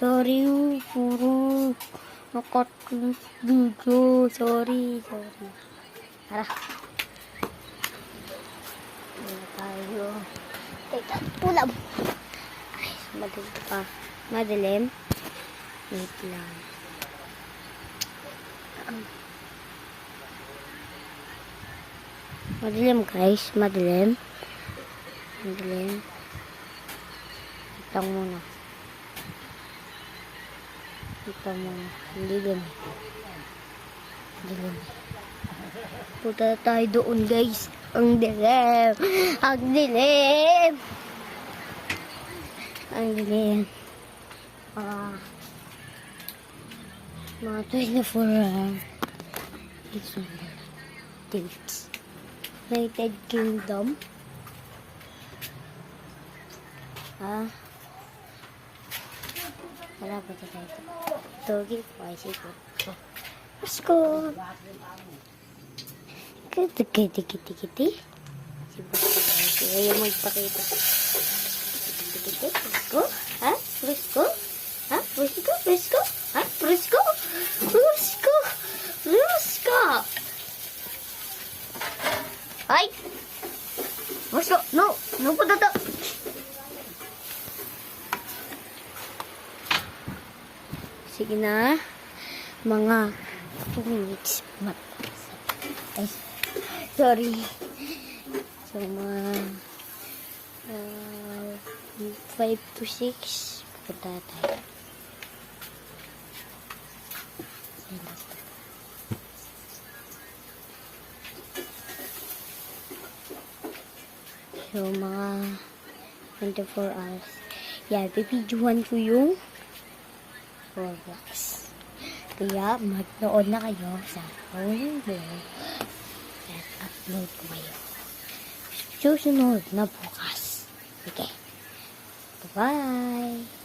Sorry, puro nakat video. Sorry. Tara. Wala tayo. Teka, ulam. Ay, madilim pa. Madilim. Wait lang. Madilim guys, madilim. Itang muna. Dilim. Punta tayo doon guys. Ang dilim. Mga 24 it's dates. United Kingdom. Wala pa tayo. Togi po ay sipot. Pasko. Kiti. Sipot pa tayo. Ayaw magpakita. Pasko. Ha? Pasko? Ha? Pasko? Ha? Pasko? Ay! Pasko! No! No po dito! Sige na. Mga 2 minutes. Ay, sorry. So, mga 5 to 6. Punta tayo. So, mga 24 hours. Yeah, bibidyohan ko yung Roblox. Kaya, magnood na kayo sa phone mo at upload ko kayo. Susunod na bukas. Okay. Bye-bye!